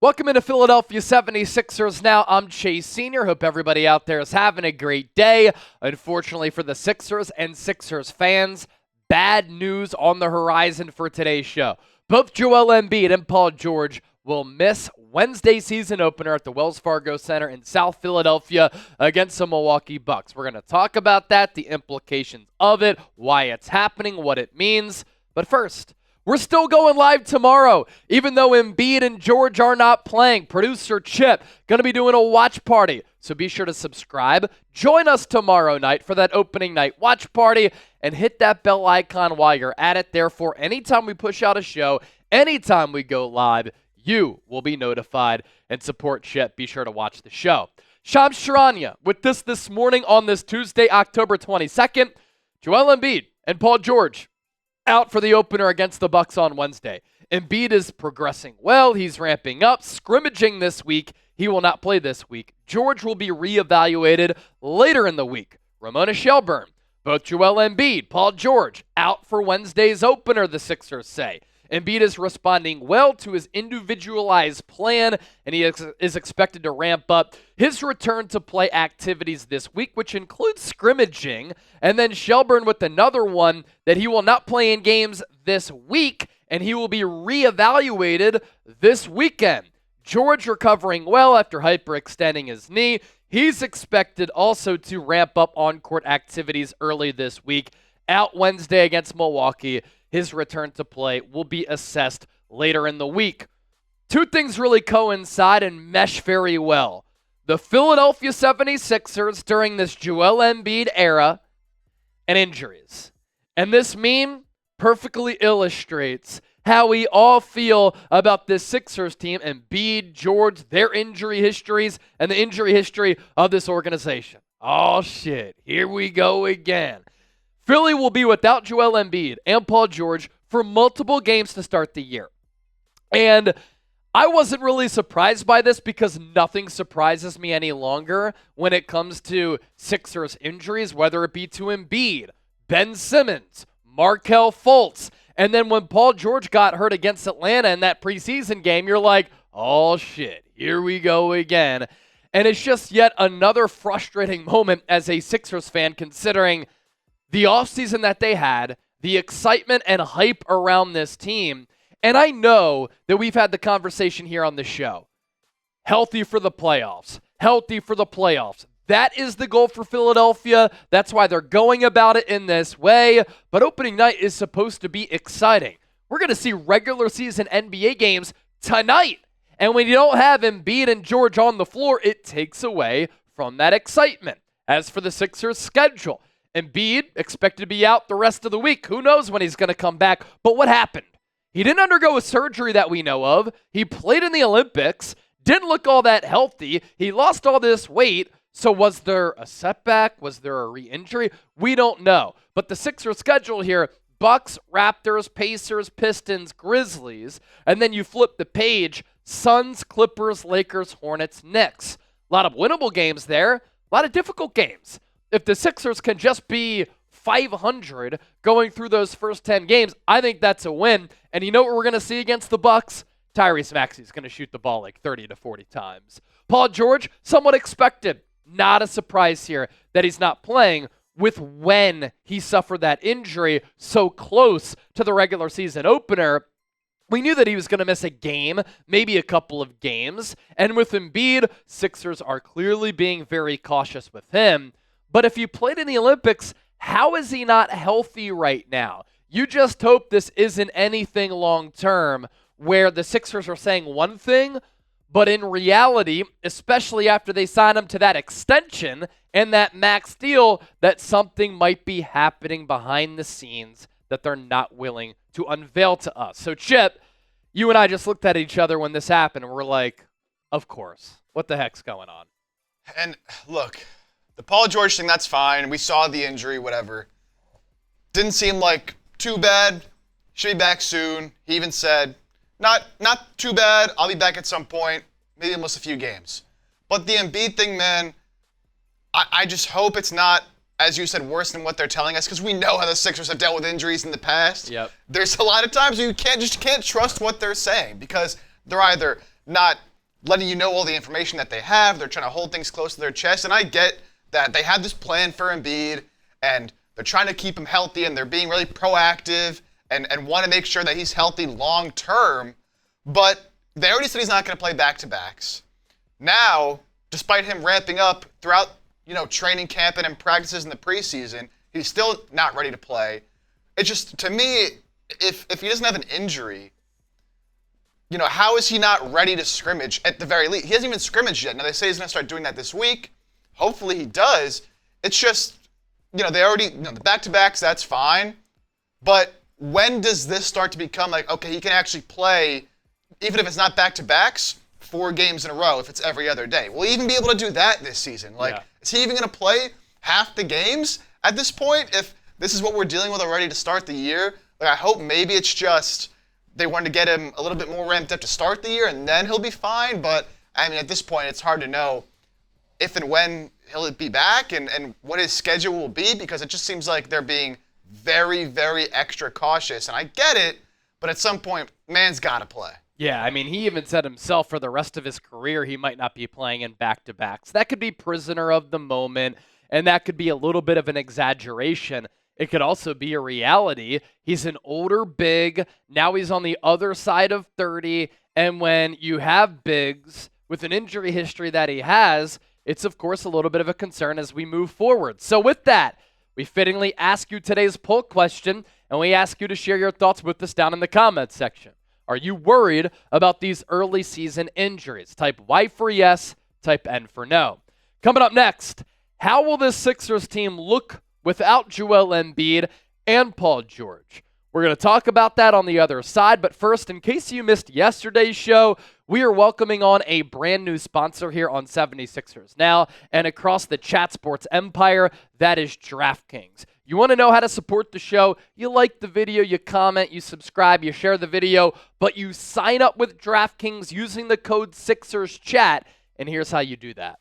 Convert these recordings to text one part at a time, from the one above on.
Welcome into Philadelphia 76ers Now. I'm Chase Sr. Hope everybody out there is having a great day. Unfortunately for the Sixers and Sixers fans, bad news on the horizon for today's show. Both Joel Embiid and Paul George will miss Wednesday's season opener at the Wells Fargo Center in South Philadelphia against the Milwaukee Bucks. We're going to talk about that, the implications of it, why it's happening, what it means. But first, we're still going live tomorrow, even though Embiid and George are not playing. Producer Chip going to be doing a watch party, so be sure to subscribe. Join us tomorrow night for that opening night watch party, and hit that bell icon while you're at it. Therefore, anytime we push out a show, anytime we go live, you will be notified, and support Chip. Be sure to watch the show. Shams Charania with this morning on this Tuesday, October 22nd. Joel Embiid and Paul George out for the opener against the Bucks on Wednesday. Embiid is progressing well. He's ramping up, scrimmaging this week. He will not play this week. George will be reevaluated later in the week. Ramona Shelburne, both Joel Embiid, Paul George, out for Wednesday's opener, the Sixers say. Embiid is responding well to his individualized plan, and he is expected to ramp up his return to play activities this week, which includes scrimmaging, and then Shelburne with another one that he will not play in games this week, and he will be reevaluated this weekend. George recovering well after hyperextending his knee. He's expected also to ramp up on-court activities early this week. Out Wednesday against Milwaukee. His return to play will be assessed later in the week. Two things really coincide and mesh very well. The Philadelphia 76ers during this Joel Embiid era and injuries. And this meme perfectly illustrates how we all feel about this Sixers team, Embiid, George, their injury histories, and the injury history of this organization. Oh, shit. Here we go again. Philly will be without Joel Embiid and Paul George for multiple games to start the year. And I wasn't really surprised by this because nothing surprises me any longer when it comes to Sixers injuries, whether it be to Embiid, Ben Simmons, Markelle Fultz. And then when Paul George got hurt against Atlanta in that preseason game, you're like, oh shit, here we go again. And it's just yet another frustrating moment as a Sixers fan, considering the offseason that they had, the excitement and hype around this team. And I know that we've had the conversation here on the show. Healthy for the playoffs. Healthy for the playoffs. That is the goal for Philadelphia. That's why they're going about it in this way. But opening night is supposed to be exciting. We're going to see regular season NBA games tonight. And when you don't have Embiid and George on the floor, it takes away from that excitement. As for the Sixers' schedule, Embiid expected to be out the rest of the week. Who knows when he's going to come back? But what happened? He didn't undergo a surgery that we know of. He played in the Olympics. Didn't look all that healthy. He lost all this weight. So was there a setback? Was there a re-injury? We don't know. But the Sixers schedule here, Bucks, Raptors, Pacers, Pistons, Grizzlies. And then you flip the page, Suns, Clippers, Lakers, Hornets, Knicks. A lot of winnable games there. A lot of difficult games. If the Sixers can just be 500 going through those first 10 games, I think that's a win. And you know what we're going to see against the Bucks? Tyrese Maxey is going to shoot the ball like 30 to 40 times. Paul George, somewhat expected. Not a surprise here that he's not playing with when he suffered that injury so close to the regular season opener. We knew that he was going to miss a game, maybe a couple of games. And with Embiid, Sixers are clearly being very cautious with him. But if he played in the Olympics, how is he not healthy right now? You just hope this isn't anything long-term where the Sixers are saying one thing, but in reality, especially after they sign him to that extension and that max deal, that something might be happening behind the scenes that they're not willing to unveil to us. So, Chip, you and I just looked at each other when this happened, and we're like, of course. What the heck's going on? And look, the Paul George thing, that's fine. We saw the injury, whatever. Didn't seem like too bad. Should be back soon. He even said, not too bad. I'll be back at some point. Maybe almost a few games. But the Embiid thing, man, I just hope it's not, as you said, worse than what they're telling us, because we know how the Sixers have dealt with injuries in the past. Yep. There's a lot of times where you can't trust what they're saying, because they're either not letting you know all the information that they have. They're trying to hold things close to their chest. And I get that they have this plan for Embiid, and they're trying to keep him healthy, and they're being really proactive and want to make sure that he's healthy long term. But they already said he's not going to play back-to-backs. Now, despite him ramping up throughout, training camp and in practices in the preseason, he's still not ready to play. It's just, to me, if he doesn't have an injury, how is he not ready to scrimmage at the very least? He hasn't even scrimmaged yet. Now, they say he's going to start doing that this week. Hopefully he does. It's just, they already, the back-to-backs, that's fine. But when does this start to become like, okay, he can actually play, even if it's not back-to-backs, 4 games in a row, if it's every other day? Will he even be able to do that this season? Is he even going to play half the games at this point if this is what we're dealing with already to start the year? I hope maybe it's just they wanted to get him a little bit more ramped up to start the year and then he'll be fine. But, at this point, it's hard to know if and when he'll be back and what his schedule will be, because it just seems like they're being very, very extra cautious. And I get it, but at some point, man's got to play. Yeah, he even said himself for the rest of his career he might not be playing in back-to-backs. That could be prisoner of the moment, and that could be a little bit of an exaggeration. It could also be a reality. He's an older big. Now he's on the other side of 30, and when you have bigs with an injury history that he has, it's of course a little bit of a concern as we move forward. So with that, we fittingly ask you today's poll question, and we ask you to share your thoughts with us down in the comments section. Are you worried about these early season injuries? Type Y for yes, type N for no. Coming up next, how will this Sixers team look without Joel Embiid and Paul George? We're going to talk about that on the other side, but first, in case you missed yesterday's show, we are welcoming on a brand new sponsor here on 76ers Now and across the chat sports empire, that is DraftKings. You want to know how to support the show? You like the video, you comment, you subscribe, you share the video, but you sign up with DraftKings using the code SixersChat, and here's how you do that.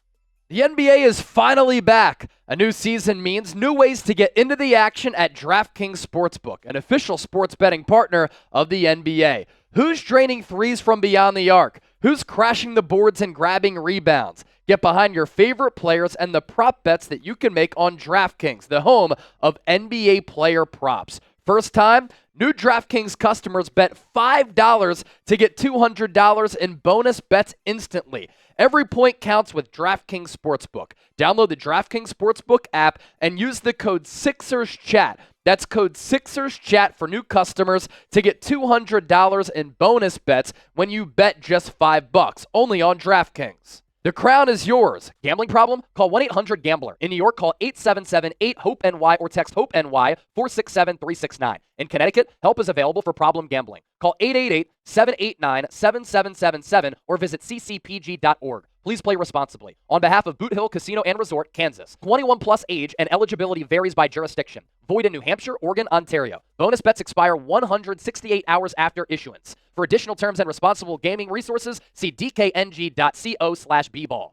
The NBA is finally back. A new season means new ways to get into the action at DraftKings Sportsbook, an official sports betting partner of the NBA. Who's draining threes from beyond the arc? Who's crashing the boards and grabbing rebounds? Get behind your favorite players and the prop bets that you can make on DraftKings, the home of NBA player props. First time, new DraftKings customers bet $5 to get $200 in bonus bets instantly. Every point counts with DraftKings Sportsbook. Download the DraftKings Sportsbook app and use the code SixersChat. That's code SixersChat for new customers to get $200 in bonus bets when you bet just $5, only on DraftKings. The crown is yours. Gambling problem? Call 1-800-GAMBLER. In New York, call 877-8-HOPE-NY or text HOPE-NY 467-369. In Connecticut, help is available for problem gambling. Call 888-789-7777 or visit ccpg.org. Please play responsibly. On behalf of Boot Hill Casino and Resort, Kansas. 21 plus age and eligibility varies by jurisdiction. Void in New Hampshire, Oregon, Ontario. Bonus bets expire 168 hours after issuance. For additional terms and responsible gaming resources, see dkng.co/bball.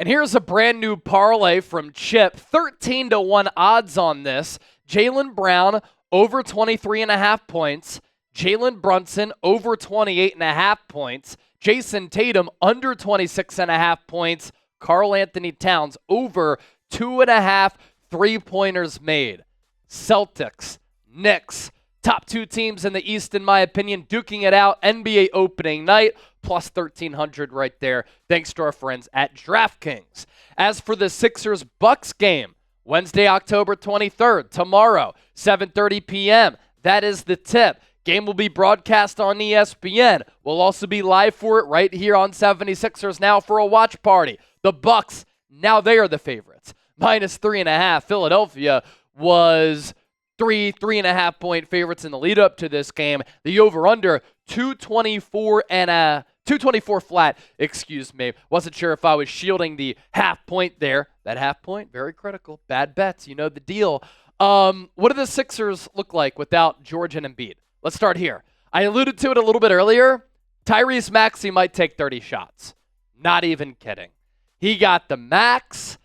And here's a brand new parlay from Chip. 13-1 odds on this. Jaylen Brown over 23.5 points. Jalen Brunson over 28.5 points. Jason Tatum under 26.5 points. Karl Anthony Towns over 2.5 3-pointers made. Celtics, Knicks, top 2 teams in the East in my opinion, duking it out. NBA opening night, plus 1,300 right there, thanks to our friends at DraftKings. As for the Sixers-Bucks game, Wednesday, October 23rd, tomorrow, 7:30 p.m., that is the tip. Game will be broadcast on ESPN. We'll also be live for it right here on 76ers Now for a watch party. The Bucks, now they are the favorites. Minus 3.5. Philadelphia was 3.5 point favorites in the lead up to this game. The over-under, 224 flat, excuse me. Wasn't sure if I was shielding the half point there. That half point, very critical. Bad bets, you know the deal. What do the Sixers look like without George and Embiid? Let's start here. I alluded to it a little bit earlier. Tyrese Maxey might take 30 shots. Not even kidding. He got the max.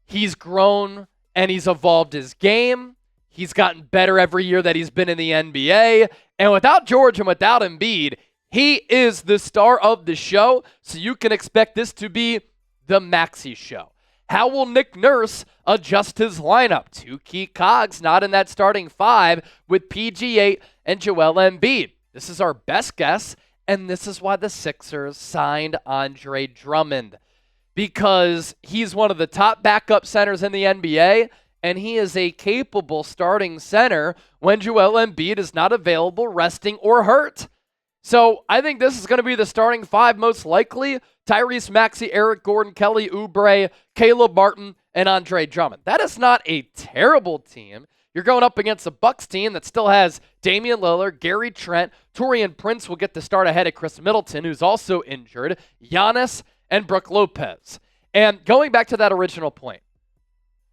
He's grown and he's evolved his game. He's gotten better every year that he's been in the NBA. And without George and without Embiid, He is the star of the show, so you can expect this to be the Maxey show. How will Nick Nurse adjust his lineup? Two key cogs not in that starting five with PG8 and Joel Embiid. This is our best guess, and this is why the Sixers signed Andre Drummond, because he's one of the top backup centers in the NBA, and he is a capable starting center when Joel Embiid is not available, resting, or hurt. So I think this is going to be the starting five most likely. Tyrese Maxey, Eric Gordon, Kelly Oubre, Caleb Martin, and Andre Drummond. That is not a terrible team. You're going up against a Bucks team that still has Damian Lillard, Gary Trent, Taurean Prince will get the start ahead of Chris Middleton, who's also injured, Giannis, and Brook Lopez. And going back to that original point,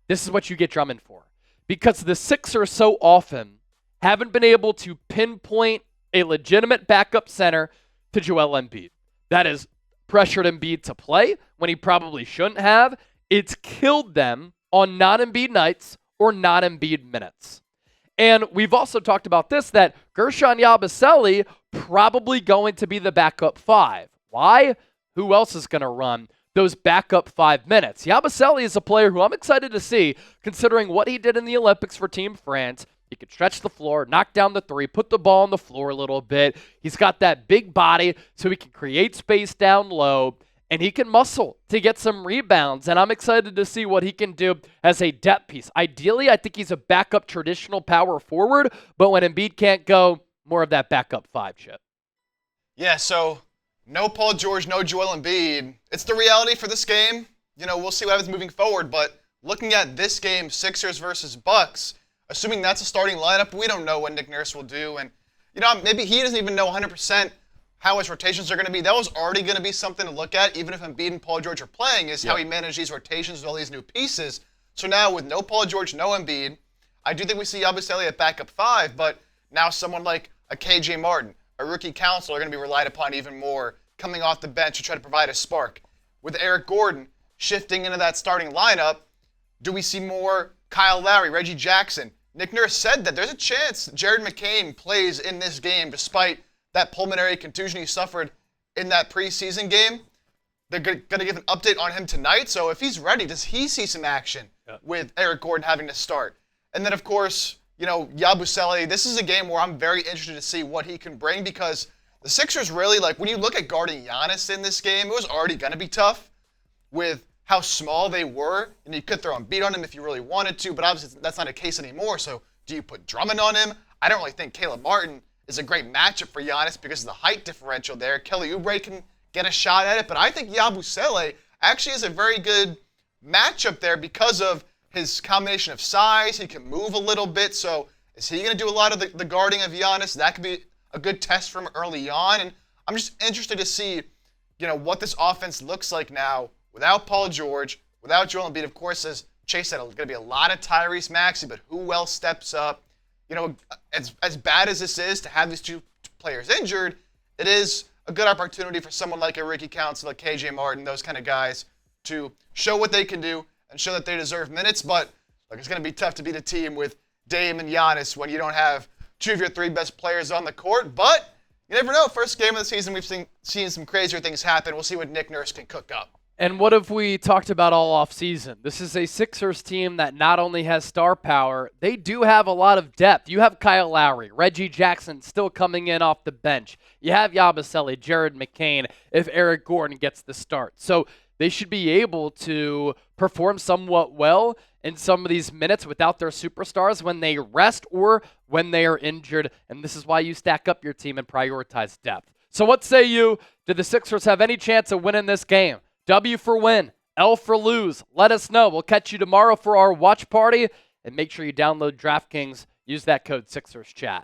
this is what you get Drummond for. Because the Sixers so often haven't been able to pinpoint a legitimate backup center to Joel Embiid. That has pressured Embiid to play when he probably shouldn't have. It's killed them on non-Embiid nights or non-Embiid minutes. And we've also talked about this, that Guerschon Yabusele probably going to be the backup five. Why? Who else is going to run those backup 5 minutes? Yabusele is a player who I'm excited to see, considering what he did in the Olympics for Team France. He could stretch the floor, knock down the three, put the ball on the floor a little bit. He's got that big body, so he can create space down low, and he can muscle to get some rebounds. And I'm excited to see what he can do as a depth piece. Ideally, I think he's a backup traditional power forward, but when Embiid can't go, more of that backup five, Chip. Yeah, so no Paul George, no Joel Embiid. It's the reality for this game. You know, we'll see what happens moving forward, but looking at this game, Sixers versus Bucks, assuming that's a starting lineup, we don't know what Nick Nurse will do. And, you know, maybe he doesn't even know 100% how his rotations are going to be. That was already going to be something to look at, even if Embiid and Paul George are playing, is how he managed these rotations with all these new pieces. So now with no Paul George, no Embiid, I do think we see Yabusele at backup five, but now someone like a KJ Martin, a rookie counselor, are going to be relied upon even more, coming off the bench to try to provide a spark. With Eric Gordon shifting into that starting lineup, do we see more Kyle Lowry, Reggie Jackson? Nick Nurse said that there's a chance Jared McCain plays in this game despite that pulmonary contusion he suffered in that preseason game. They're going to give an update on him tonight, so if he's ready, does he see some action with Eric Gordon having to start? And then, of course, you know, Yabusele, this is a game where I'm very interested to see what he can bring, because the Sixers really, like, when you look at guarding Giannis in this game, it was already going to be tough with how small they were, and you could throw Embiid on him if you really wanted to, but obviously that's not the case anymore. So do you put Drummond on him? I don't really think Caleb Martin is a great matchup for Giannis because of the height differential there. Kelly Oubre can get a shot at it, but I think Yabusele actually is a very good matchup there because of his combination of size. He can move a little bit, so is he going to do a lot of the guarding of Giannis? That could be a good test for him early on, and I'm just interested to see, you know, what this offense looks like now without Paul George, without Joel Embiid. Of course, as Chase said, it's going to be a lot of Tyrese Maxey, but who else steps up? You know, as bad as this is to have these two players injured, it is a good opportunity for someone like a Ricky Council, like KJ Martin, those kind of guys, to show what they can do and show that they deserve minutes. But look, it's going to be tough to beat a team with Dame and Giannis when you don't have two of your three best players on the court. But you never know. First game of the season, we've seen some crazier things happen. We'll see what Nick Nurse can cook up. And what have we talked about all offseason? This is a Sixers team that not only has star power, they do have a lot of depth. You have Kyle Lowry, Reggie Jackson still coming in off the bench. You have Yabusele, Jared McCain, if Eric Gordon gets the start. So they should be able to perform somewhat well in some of these minutes without their superstars when they rest or when they are injured. And this is why you stack up your team and prioritize depth. So what say you? Did the Sixers have any chance of winning this game? W for win, L for lose. Let us know. We'll catch you tomorrow for our watch party. And make sure you download DraftKings. Use that code SixersChat.